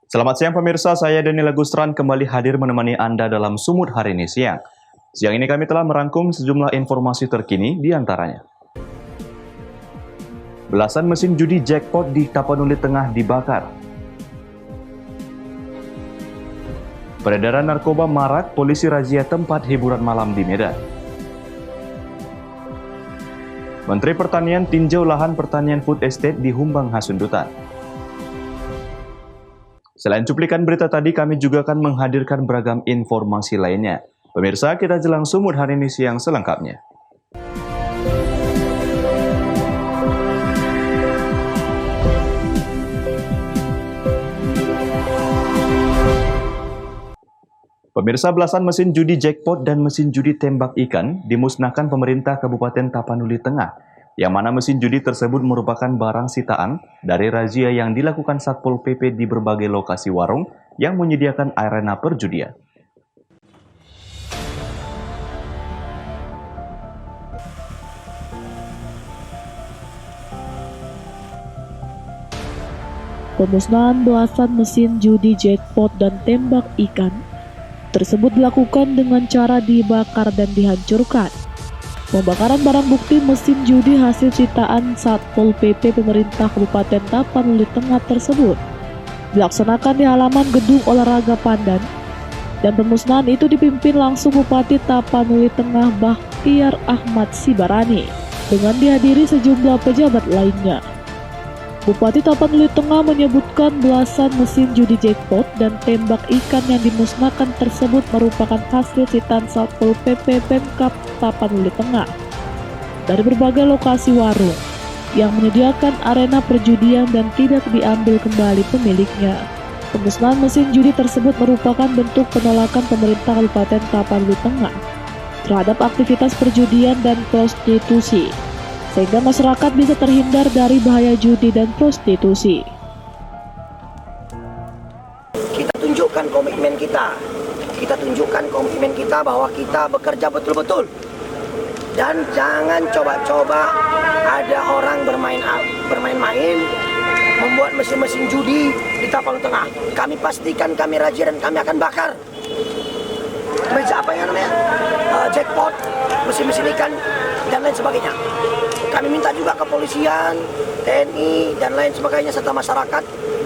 Selamat siang pemirsa, saya Daniel Agustran kembali hadir menemani Anda dalam Sumut hari ini siang. Siang ini kami telah merangkum sejumlah informasi terkini di antaranya. Belasan mesin judi jackpot di Tapanuli Tengah dibakar. Peredaran narkoba marak, polisi razia tempat hiburan malam di Medan. Menteri Pertanian tinjau lahan pertanian food estate di Humbang Hasundutan. Selain cuplikan berita tadi, kami juga akan menghadirkan beragam informasi lainnya. Pemirsa, kita jelang Sumut hari ini siang selengkapnya. Pemirsa, belasan mesin judi jackpot dan mesin judi tembak ikan dimusnahkan pemerintah Kabupaten Tapanuli Tengah, yang mana mesin judi tersebut merupakan barang sitaan dari razia yang dilakukan Satpol PP di berbagai lokasi warung yang menyediakan arena perjudian. Pemusnahan belasan mesin judi jackpot dan tembak ikan tersebut dilakukan dengan cara dibakar dan dihancurkan. Pembakaran barang bukti mesin judi hasil sitaan Satpol PP pemerintah Kabupaten Tapanuli Tengah tersebut dilaksanakan di halaman Gedung Olahraga Pandan, dan pemusnahan itu dipimpin langsung Bupati Tapanuli Tengah Bakhtiar Ahmad Sibarani dengan dihadiri sejumlah pejabat lainnya. Bupati Tapanuli Tengah menyebutkan belasan mesin judi jackpot dan tembak ikan yang dimusnahkan tersebut merupakan hasil sitaan Satpol PP Pemkab Tapanuli Tengah dari berbagai lokasi warung yang menyediakan arena perjudian dan tidak diambil kembali pemiliknya. Pemusnahan mesin judi tersebut merupakan bentuk penolakan pemerintah Kabupaten Tapanuli Tengah terhadap aktivitas perjudian dan prostitusi, sehingga masyarakat bisa terhindar dari bahaya judi dan prostitusi. Kita tunjukkan komitmen kita bahwa kita bekerja betul-betul, dan jangan coba-coba ada orang bermain-main membuat mesin-mesin judi di Tapanuli Tengah. Kami pastikan kami razia dan kami akan bakar jackpot, mesin-mesin ikan dan lain sebagainya. Kami minta juga kepolisian, TNI, dan lain sebagainya, serta masyarakat.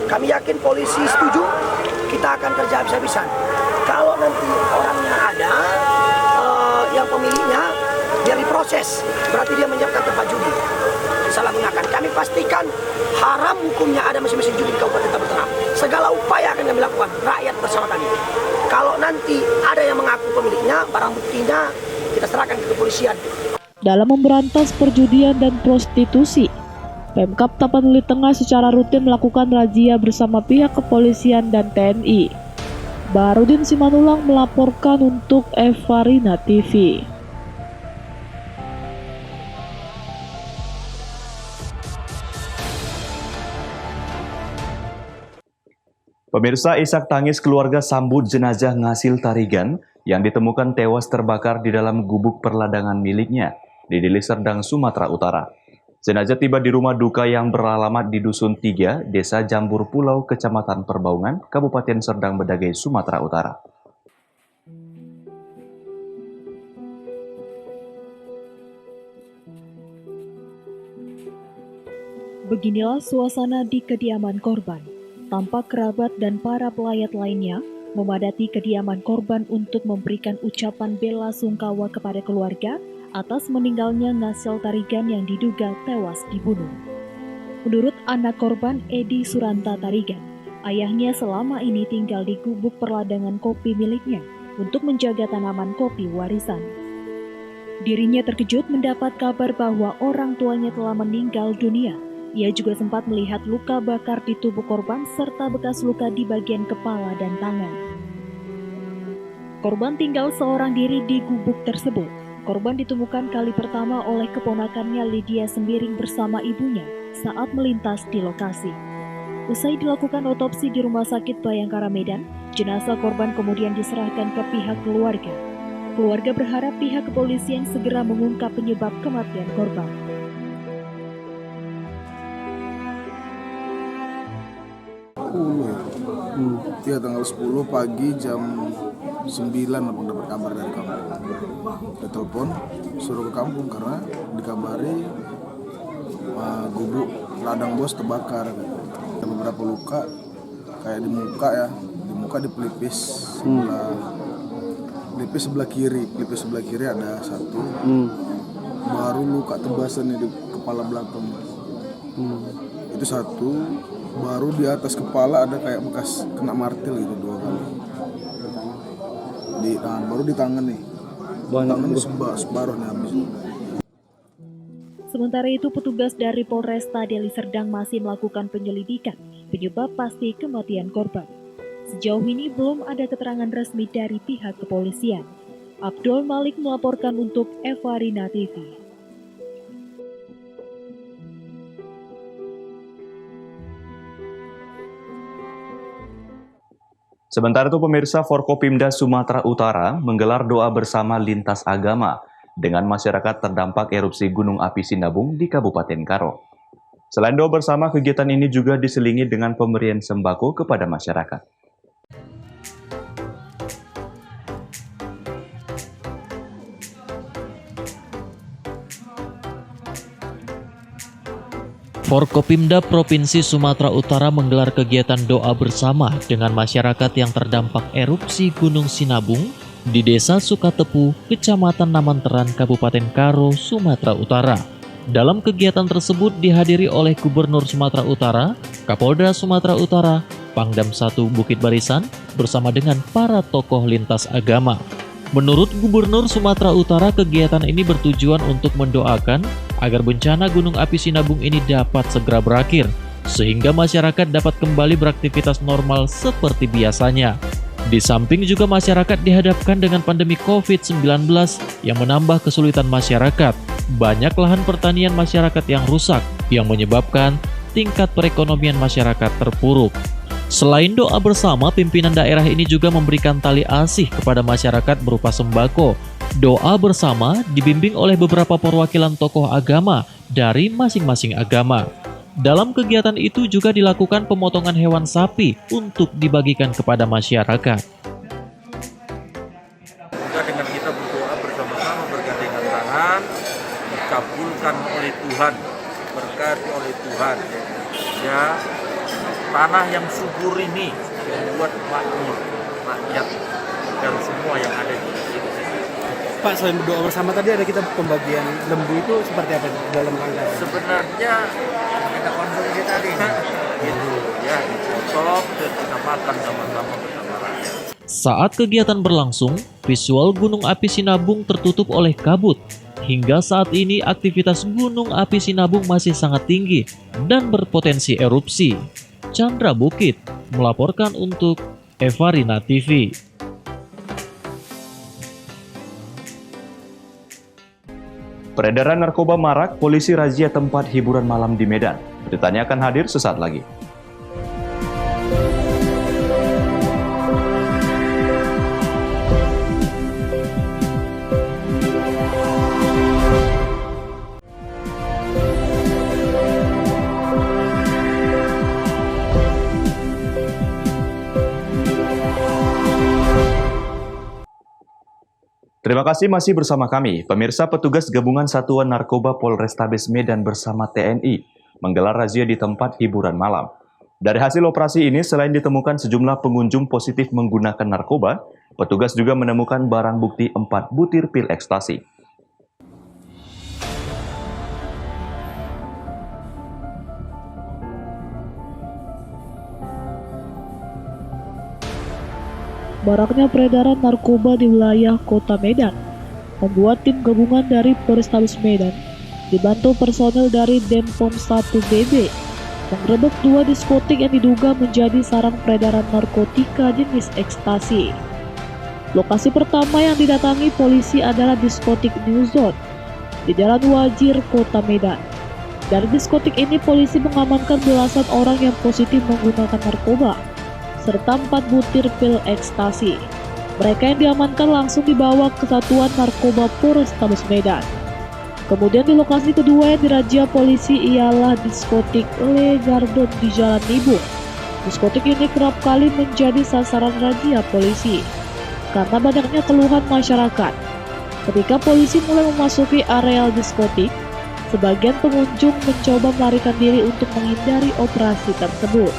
Kami yakin polisi setuju, kita akan kerja habis-habisan. Kalau nanti orangnya ada, yang pemiliknya, dia diproses, berarti dia menyiapkan tempat judi. Disalahgunakan. Kami pastikan haram hukumnya ada mesin-mesin judi di Kabupaten Tapanuli Tengah. Segala upaya akan kami lakukan, rakyat bersama kami. Kalau nanti ada yang mengaku pemiliknya, barang buktinya kita serahkan ke kepolisian. Dalam memberantas perjudian dan prostitusi, Pemkab Tapanuli Tengah secara rutin melakukan razia bersama pihak kepolisian dan TNI. Barudin Simanulang melaporkan untuk Evarina TV. Pemirsa, isak tangis keluarga sambut jenazah Ngasil Tarigan yang ditemukan tewas terbakar di dalam gubuk perladangan miliknya di Deli Serdang, Sumatera Utara. Jenazah tiba di rumah duka yang beralamat di Dusun 3, Desa Jambur Pulau, Kecamatan Perbaungan, Kabupaten Serdang Bedagai, Sumatera Utara. Beginilah suasana di kediaman korban. Tampak kerabat dan para pelayat lainnya memadati kediaman korban untuk memberikan ucapan bela sungkawa kepada keluarga atas meninggalnya Ngasil Tarigan yang diduga tewas dibunuh. Menurut anak korban, Edi Suranta Tarigan, ayahnya selama ini tinggal di gubuk perladangan kopi miliknya untuk menjaga tanaman kopi warisan. Dirinya terkejut mendapat kabar bahwa orang tuanya telah meninggal dunia. Ia juga sempat melihat luka bakar di tubuh korban serta bekas luka di bagian kepala dan tangan. Korban tinggal seorang diri di gubuk tersebut. Korban ditemukan kali pertama oleh keponakannya Lydia Sembiring bersama ibunya saat melintas di lokasi. Usai dilakukan otopsi di Rumah Sakit Bayangkara Medan, jenazah korban kemudian diserahkan ke pihak keluarga. Keluarga berharap pihak kepolisian segera mengungkap penyebab kematian korban. 10 ya. Iya tanggal 10 pagi jam 9 aku dapat kabar dari kampung. Dia telepon suruh ke kampung karena dikabari gubuk ladang bos terbakar. Ada beberapa luka kayak di muka ya, di muka di pelipis sebelah kiri, pelipis sebelah kiri ada satu. Baru luka tebasan di kepala belakang. Itu satu. Baru di atas kepala ada kayak bekas kena martil gitu 2 kali. Di tangan, baru di tangan nih. Tangan ini separuh nih habis. Sementara itu, petugas dari Polresta Deli Serdang masih melakukan penyelidikan penyebab pasti kematian korban. Sejauh ini belum ada keterangan resmi dari pihak kepolisian. Abdul Malik melaporkan untuk Evarina TV. Sementara itu pemirsa, Forkopimda Sumatera Utara menggelar doa bersama lintas agama dengan masyarakat terdampak erupsi Gunung Api Sinabung di Kabupaten Karo. Selain doa bersama, kegiatan ini juga diselingi dengan pemberian sembako kepada masyarakat. Forkopimda Provinsi Sumatera Utara menggelar kegiatan doa bersama dengan masyarakat yang terdampak erupsi Gunung Sinabung di Desa Sukatepu, Kecamatan Namanteran, Kabupaten Karo, Sumatera Utara. Dalam kegiatan tersebut dihadiri oleh Gubernur Sumatera Utara, Kapolda Sumatera Utara, Pangdam 1 Bukit Barisan, bersama dengan para tokoh lintas agama. Menurut Gubernur Sumatera Utara, kegiatan ini bertujuan untuk mendoakan agar bencana Gunung Api Sinabung ini dapat segera berakhir, sehingga masyarakat dapat kembali beraktivitas normal seperti biasanya. Di samping juga masyarakat dihadapkan dengan pandemi COVID-19 yang menambah kesulitan masyarakat. Banyak lahan pertanian masyarakat yang rusak, yang menyebabkan tingkat perekonomian masyarakat terpuruk. Selain doa bersama, pimpinan daerah ini juga memberikan tali asih kepada masyarakat berupa sembako. Doa bersama dibimbing oleh beberapa perwakilan tokoh agama dari masing-masing agama. Dalam kegiatan itu juga dilakukan pemotongan hewan sapi untuk dibagikan kepada masyarakat. Juga dengan kita berdoa bersama-sama bergandengan tangan, dikabulkan oleh Tuhan, berkati oleh Tuhan. Ya, tanah yang subur ini membuat makmur rakyat dan semua yang ada di sini. Pak, selain berdoa bersama tadi ada kita pembagian lembu itu seperti apa dalam rangka? Sebenarnya kita konsumsi tadi, gitu ya, dipotong dan kita makan sama-sama bersama rakyat. Saat kegiatan berlangsung, visual Gunung Api Sinabung tertutup oleh kabut. Hingga saat ini aktivitas Gunung Api Sinabung masih sangat tinggi dan berpotensi erupsi. Chandra Bukit melaporkan untuk Evarina TV. Peredaran narkoba marak, polisi razia tempat hiburan malam di Medan. Beritanya akan hadir sesaat lagi. Terima kasih masih bersama kami. Pemirsa, petugas gabungan Satuan Narkoba Polrestabes Medan bersama TNI menggelar razia di tempat hiburan malam. Dari hasil operasi ini, selain ditemukan sejumlah pengunjung positif menggunakan narkoba, petugas juga menemukan barang bukti 4 butir pil ekstasi. Maraknya peredaran narkoba di wilayah kota Medan membuat tim gabungan dari Polrestabes Medan dibantu personel dari Denpom 1 BB menggerebek 2 diskotik yang diduga menjadi sarang peredaran narkotika jenis ekstasi. Lokasi pertama yang didatangi polisi adalah diskotik New Zone di Jalan Wajir, kota Medan. Dari diskotik ini polisi mengamankan belasan orang yang positif menggunakan narkoba serta 4 butir pil ekstasi. Mereka yang diamankan langsung dibawa ke Satuan Narkoba Polrestabes Medan. Kemudian di lokasi kedua yang dirazia polisi ialah diskotik Le Gardon di Jalan Nibung. Diskotik ini kerap kali menjadi sasaran razia polisi karena banyaknya keluhan masyarakat. Ketika polisi mulai memasuki areal diskotik, sebagian pengunjung mencoba melarikan diri untuk menghindari operasi tersebut.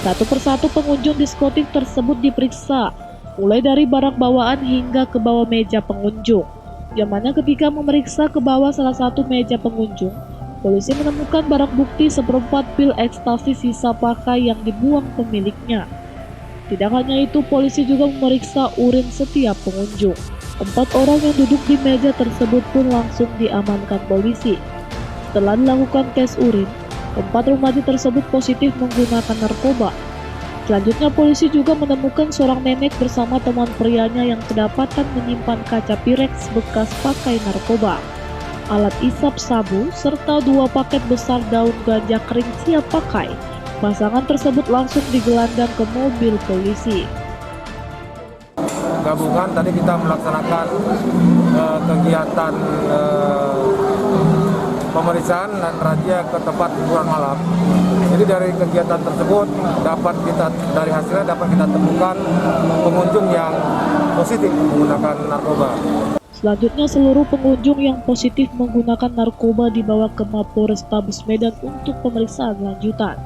Satu persatu pengunjung diskotik tersebut diperiksa, mulai dari barang bawaan hingga ke bawah meja pengunjung. Yang mana ketika memeriksa ke bawah salah satu meja pengunjung, polisi menemukan barang bukti seperempat pil ekstasi sisa pakai yang dibuang pemiliknya. Tidak hanya itu, polisi juga memeriksa urin setiap pengunjung. 4 orang yang duduk di meja tersebut pun langsung diamankan polisi. Setelah dilakukan tes urin, 4 remaja tersebut positif menggunakan narkoba. Selanjutnya polisi juga menemukan seorang nenek bersama teman prianya yang kedapatan menyimpan kaca Pirex bekas pakai narkoba, alat isap sabu, serta 2 paket besar daun ganja kering siap pakai. Pasangan tersebut langsung digelandang ke mobil polisi. Gabungan tadi kita melaksanakan kegiatan pemeriksaan dan razia ke tempat hiburan malam. Jadi dari kegiatan tersebut dari hasilnya dapat kita temukan pengunjung yang positif menggunakan narkoba. Selanjutnya, seluruh pengunjung yang positif menggunakan narkoba dibawa ke Mapolrestabes Medan untuk pemeriksaan lanjutan.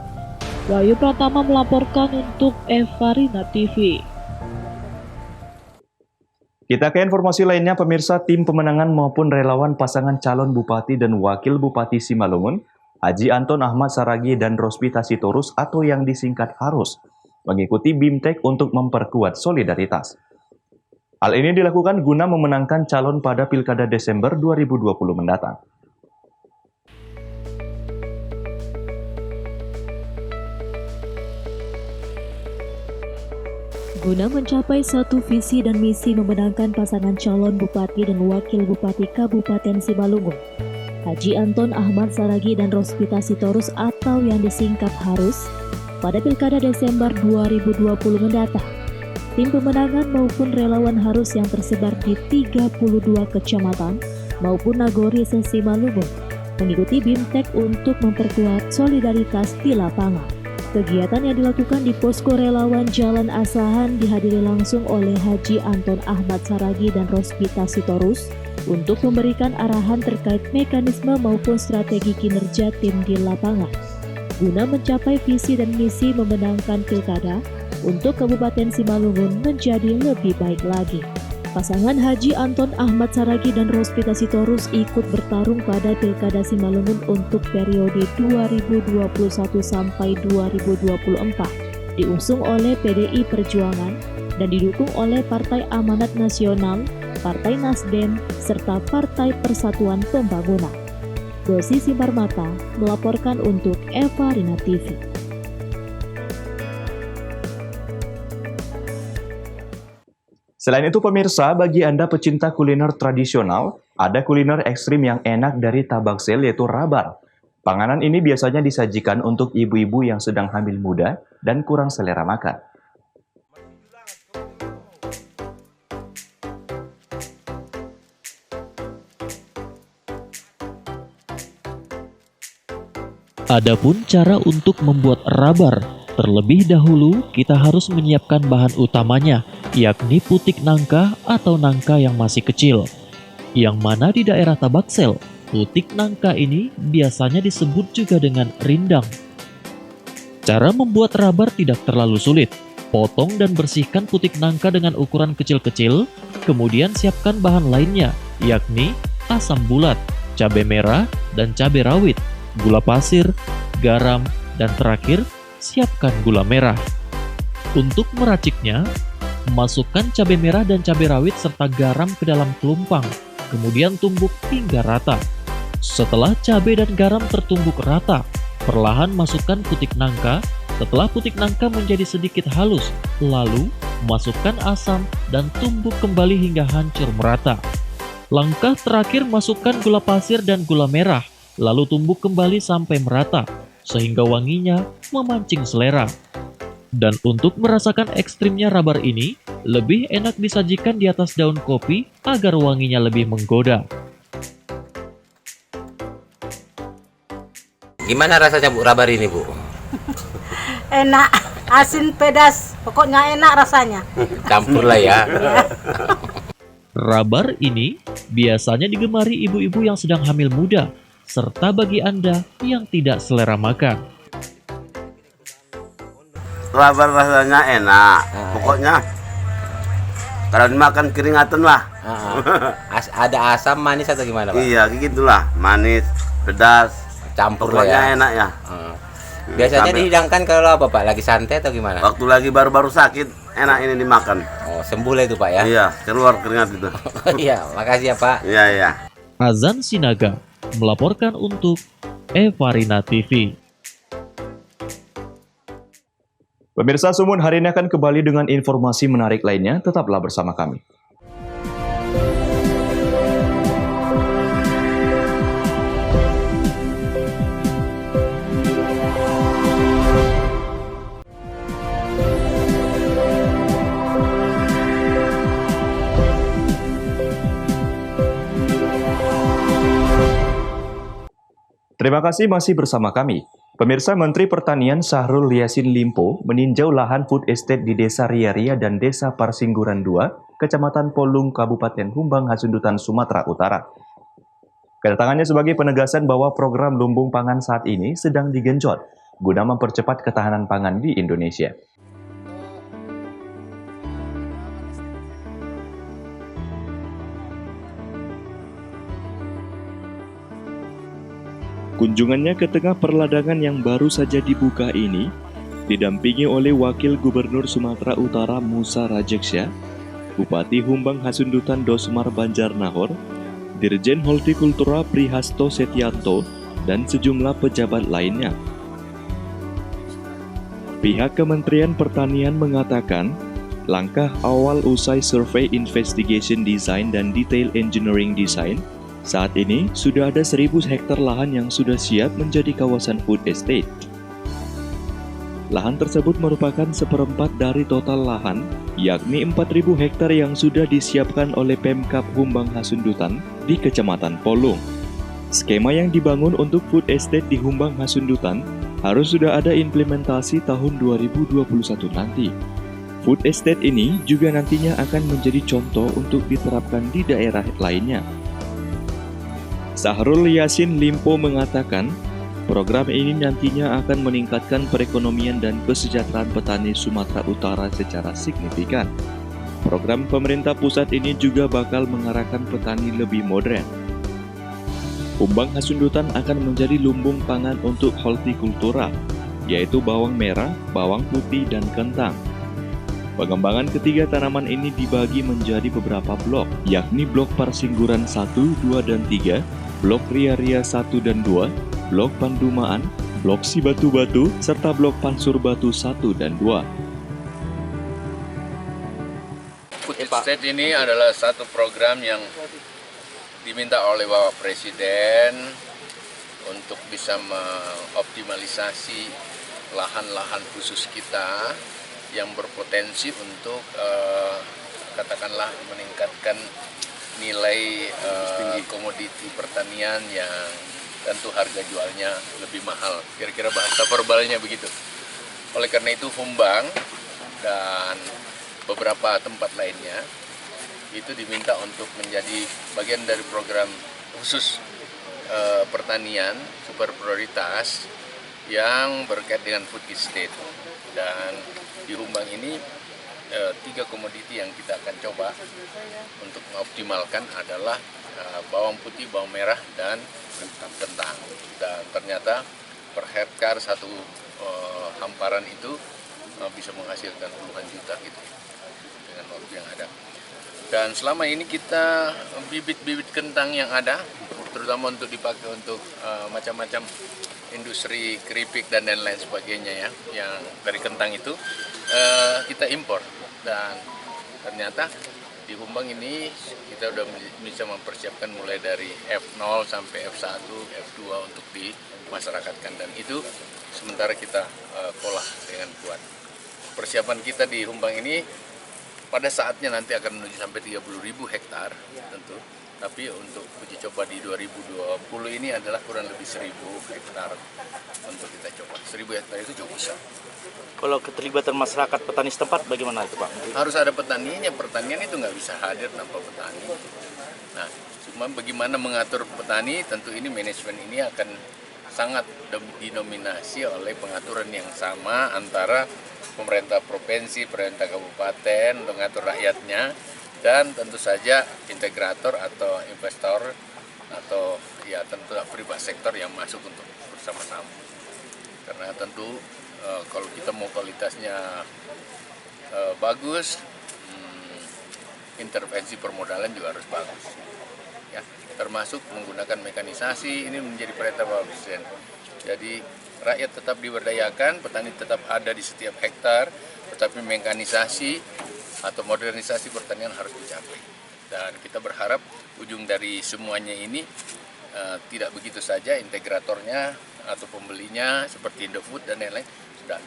Wahyu Pratama melaporkan untuk Evarina TV. Kita ke informasi lainnya, pemirsa. Tim pemenangan maupun relawan pasangan calon Bupati dan Wakil Bupati Simalungun, Haji Anton Ahmad Saragi dan Rospita Sitorus atau yang disingkat HARUS, mengikuti BIMTEK untuk memperkuat solidaritas. Hal ini dilakukan guna memenangkan calon pada Pilkada Desember 2020 mendatang. Guna mencapai satu visi dan misi memenangkan pasangan calon Bupati dan Wakil Bupati Kabupaten Simalungun, Haji Anton Ahmad Saragi dan Rospita Sitorus atau yang disingkat HARUS, pada Pilkada Desember 2020 mendatang. Tim pemenangan maupun relawan HARUS yang tersebar di 32 kecamatan maupun nagori se-Simalungun mengikuti BIMTEK untuk memperkuat solidaritas di lapangan. Kegiatan yang dilakukan di posko relawan Jalan Asahan dihadiri langsung oleh Haji Anton Ahmad Saragi dan Rospita Sitorus untuk memberikan arahan terkait mekanisme maupun strategi kinerja tim di lapangan guna mencapai visi dan misi memenangkan pilkada untuk Kabupaten Simalungun menjadi lebih baik lagi. Pasangan Haji Anton Ahmad Saragi dan Rospita Sitorus ikut bertarung pada Pilkada Simalungun untuk periode 2021 sampai 2024, diusung oleh PDI Perjuangan dan didukung oleh Partai Amanat Nasional, Partai Nasdem, serta Partai Persatuan Pembangunan. Dosi Simpar Mata melaporkan untuk Evarina TV. Selain itu pemirsa, bagi Anda pecinta kuliner tradisional, ada kuliner ekstrim yang enak dari Tabaksel yaitu rabar. Panganan ini biasanya disajikan untuk ibu-ibu yang sedang hamil muda dan kurang selera makan. Adapun cara untuk membuat rabar, terlebih dahulu kita harus menyiapkan bahan utamanya, yakni putik nangka atau nangka yang masih kecil. Yang mana di daerah Tabaksel, putik nangka ini biasanya disebut juga dengan rindang. Cara membuat rabar tidak terlalu sulit. Potong dan bersihkan putik nangka dengan ukuran kecil-kecil, kemudian siapkan bahan lainnya, yakni asam bulat, cabai merah, dan cabai rawit, gula pasir, garam, dan terakhir, siapkan gula merah. Untuk meraciknya, masukkan cabai merah dan cabai rawit serta garam ke dalam kelumpang, kemudian tumbuk hingga rata. Setelah cabai dan garam tertumbuk rata, perlahan masukkan putik nangka. Setelah putik nangka menjadi sedikit halus, lalu masukkan asam dan tumbuk kembali hingga hancur merata. Langkah terakhir, masukkan gula pasir dan gula merah, lalu tumbuk kembali sampai merata, sehingga wanginya memancing selera. Dan untuk merasakan ekstrimnya rabar ini, lebih enak disajikan di atas daun kopi agar wanginya lebih menggoda. Gimana rasanya Bu rabar ini Bu? Enak, Asin pedas, pokoknya enak rasanya. Campur lah ya. Rabar ini biasanya digemari ibu-ibu yang sedang hamil muda, serta bagi Anda yang tidak selera makan. Rabar rasanya enak. Pokoknya kalau dimakan keringatan lah. Ada asam manis atau gimana, Pak? Iya, gitulah. Manis, pedas, Campur lah pokoknya ya. enak ya. Biasanya dihidangkan kalau apa, Pak? Lagi santai atau gimana? Waktu lagi baru-baru sakit, enak ini dimakan. Oh, sembuh lah itu, Pak ya? Iya, keluar keringat itu. Iya, makasih ya, Pak. Iya, iya. Azan Sinaga melaporkan untuk Evarina TV. Pemirsa Sumun hari ini akan kembali dengan informasi menarik lainnya. Tetaplah bersama kami. Terima kasih masih bersama kami. Pemirsa, Menteri Pertanian Syahrul Yassin Limpo meninjau lahan food estate di Desa Ria-Ria dan Desa Parsingguran 2, Kecamatan Polung, Kabupaten Humbang Hasundutan, Sumatera Utara. Kedatangannya sebagai penegasan bahwa program lumbung pangan saat ini sedang digenjot guna mempercepat ketahanan pangan di Indonesia. Kunjungannya ke tengah perladangan yang baru saja dibuka ini didampingi oleh Wakil Gubernur Sumatera Utara Musa Rajeksya, Bupati Humbang Hasundutan Dosmar Banjarnahor, Dirjen Hortikultura Prihasto Setianto, dan sejumlah pejabat lainnya. Pihak Kementerian Pertanian mengatakan, langkah awal usai Survey Investigation Design dan Detail Engineering Design, saat ini sudah ada 1.000 hektar lahan yang sudah siap menjadi kawasan food estate. Lahan tersebut merupakan seperempat dari total lahan, yakni 4.000 hektar yang sudah disiapkan oleh Pemkab Humbang Hasundutan di Kecamatan Polung. Skema yang dibangun untuk food estate di Humbang Hasundutan harus sudah ada implementasi tahun 2021 nanti. Food estate ini juga nantinya akan menjadi contoh untuk diterapkan di daerah lainnya. Syahrul Yassin Limpo mengatakan, program ini nantinya akan meningkatkan perekonomian dan kesejahteraan petani Sumatera Utara secara signifikan. Program pemerintah pusat ini juga bakal mengarahkan petani lebih modern. Humbang Hasundutan akan menjadi lumbung pangan untuk hortikultura, yaitu bawang merah, bawang putih, dan kentang. Pengembangan ketiga tanaman ini dibagi menjadi beberapa blok, yakni blok Parsingguran 1, 2, dan 3, blok Ria-Ria 1 dan 2, blok Pandumaan, blok Sibatu-Batu, serta blok Pansurbatu 1 dan 2. Food estate ini adalah satu program yang diminta oleh Bapak Presiden untuk bisa mengoptimalisasi lahan-lahan khusus kita yang berpotensi untuk katakanlah meningkatkan nilai komoditi pertanian yang tentu harga jualnya lebih mahal. Kira-kira bahasa verbalnya begitu. Oleh karena itu Humbang dan beberapa tempat lainnya itu diminta untuk menjadi bagian dari program khusus pertanian super prioritas yang berkait dengan food estate. Dan di Humbang ini 3 komoditi yang kita akan coba untuk mengoptimalkan adalah bawang putih, bawang merah, dan kentang. Dan ternyata per hektar satu hamparan itu bisa menghasilkan puluhan juta gitu dengan waktu yang ada. Dan selama ini kita bibit-bibit kentang yang ada, terutama untuk dipakai untuk macam-macam industri keripik dan lain sebagainya ya, yang dari kentang itu kita impor. Dan ternyata di Humbang ini kita sudah bisa mempersiapkan mulai dari F0 sampai F1, F2 untuk dimasyarakatkan, dan itu sementara kita olah dengan kuat. Persiapan kita di Humbang ini pada saatnya nanti akan menuju sampai 30.000 hektar tentu, Tapi untuk uji coba di 2020 ini adalah kurang lebih 1.000 hektar untuk kita coba. 1.000 hektar itu cukup besar. Kalau keterlibatan masyarakat petani setempat bagaimana itu Pak? Harus ada petaninya, pertanian itu nggak bisa hadir tanpa petani. Nah, cuma bagaimana mengatur petani, tentu ini manajemen ini akan sangat dinominasi oleh pengaturan yang sama antara pemerintah provinsi, pemerintah kabupaten, untuk mengatur rakyatnya, dan tentu saja integrator atau investor atau ya tentu private sektor yang masuk untuk bersama-sama. Karena tentu kalau kita mau kualitasnya bagus, intervensi permodalan juga harus bagus. Ya, termasuk menggunakan mekanisasi, ini menjadi perintah Bapak Presiden. Jadi rakyat tetap diberdayakan, petani tetap ada di setiap hektar, tetapi mekanisasi atau modernisasi pertanian harus dicapai. Dan kita berharap ujung dari semuanya ini tidak begitu saja integratornya atau pembelinya seperti Indofood dan lain-lain sudah.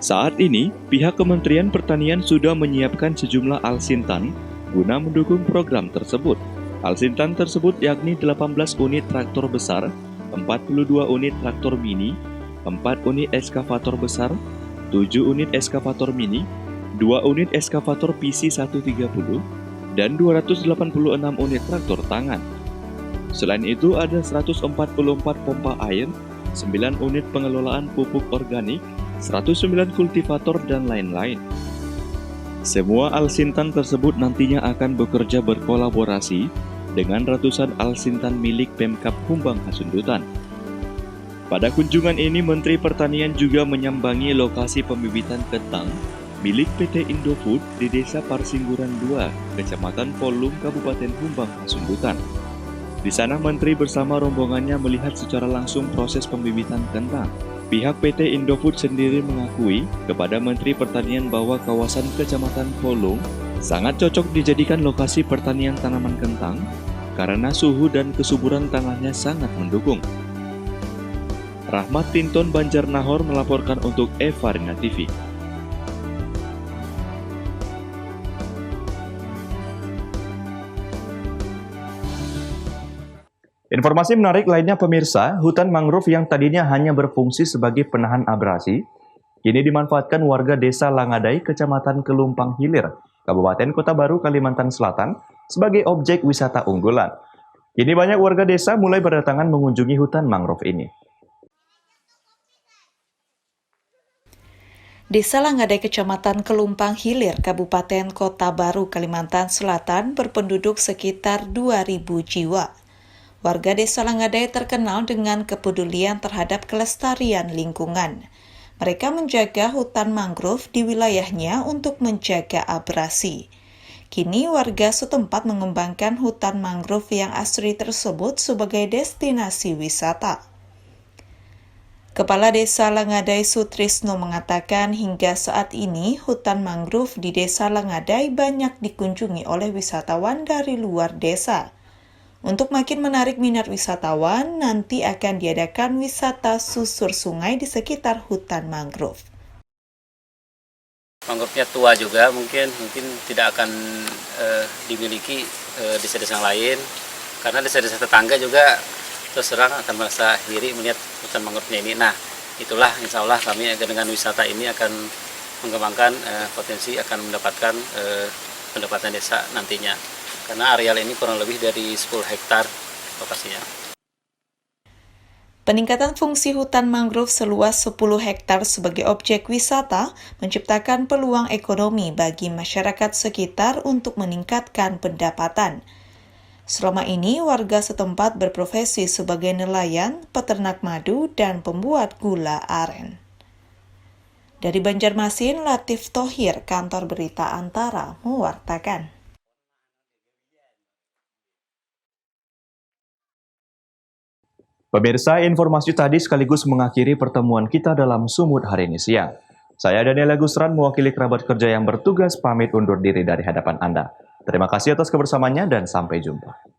Saat ini, pihak Kementerian Pertanian sudah menyiapkan sejumlah alsintan guna mendukung program tersebut. Alsintan tersebut yakni 18 unit traktor besar, 42 unit traktor mini, 4 unit eskavator besar, 7 unit eskavator mini, 2 unit eskavator PC130, dan 286 unit traktor tangan. Selain itu ada 144 pompa air, 9 unit pengelolaan pupuk organik, 109 kultivator, dan lain-lain. Semua alsintan tersebut nantinya akan bekerja berkolaborasi dengan ratusan alsintan milik Pemkab Humbang Hasundutan. Pada kunjungan ini, Menteri Pertanian juga menyambangi lokasi pembibitan kentang milik PT Indofood di Desa Parsingguran 2, Kecamatan Polung, Kabupaten Humbang Hasundutan. Di sana, Menteri bersama rombongannya melihat secara langsung proses pembibitan kentang. Pihak PT Indofood sendiri mengakui kepada Menteri Pertanian bahwa kawasan Kecamatan Polung sangat cocok dijadikan lokasi pertanian tanaman kentang karena suhu dan kesuburan tanahnya sangat mendukung. Rahmat Tinton Banjarnahor melaporkan untuk Evarina TV. Informasi menarik lainnya pemirsa, hutan mangrove yang tadinya hanya berfungsi sebagai penahan abrasi, kini dimanfaatkan warga desa Langadai, Kecamatan Kelumpang Hilir, Kabupaten Kota Baru, Kalimantan Selatan, sebagai objek wisata unggulan. Kini banyak warga desa mulai berdatangan mengunjungi hutan mangrove ini. Desa Langadai, Kecamatan Kelumpang Hilir, Kabupaten Kota Baru, Kalimantan Selatan berpenduduk sekitar 2.000 jiwa. Warga Desa Langadai terkenal dengan kepedulian terhadap kelestarian lingkungan. Mereka menjaga hutan mangrove di wilayahnya untuk menjaga abrasi. Kini warga setempat mengembangkan hutan mangrove yang asri tersebut sebagai destinasi wisata. Kepala Desa Langadai Sutrisno mengatakan hingga saat ini hutan mangrove di Desa Langadai banyak dikunjungi oleh wisatawan dari luar desa. Untuk makin menarik minat wisatawan, nanti akan diadakan wisata susur sungai di sekitar hutan mangrove. Mangrove-nya tua juga, mungkin tidak akan dimiliki desa-desa yang lain, karena desa-desa tetangga juga terus terang akan merasa iri melihat hutan mangrove-nya ini. Nah, itulah insya Allah kami dengan wisata ini akan mengembangkan potensi akan mendapatkan pendapatan desa nantinya. Karena areal ini kurang lebih dari 10 hektar lokasinya. Peningkatan fungsi hutan mangrove seluas 10 hektar sebagai objek wisata menciptakan peluang ekonomi bagi masyarakat sekitar untuk meningkatkan pendapatan. Selama ini, warga setempat berprofesi sebagai nelayan, peternak madu, dan pembuat gula aren. Dari Banjarmasin, Latif Thohir, Kantor Berita Antara, mewartakan. Pemirsa, informasi tadi sekaligus mengakhiri pertemuan kita dalam Sumut hari ini siang. Saya Daniel Agusran, mewakili kerabat kerja yang bertugas, pamit undur diri dari hadapan Anda. Terima kasih atas kebersamaannya dan sampai jumpa.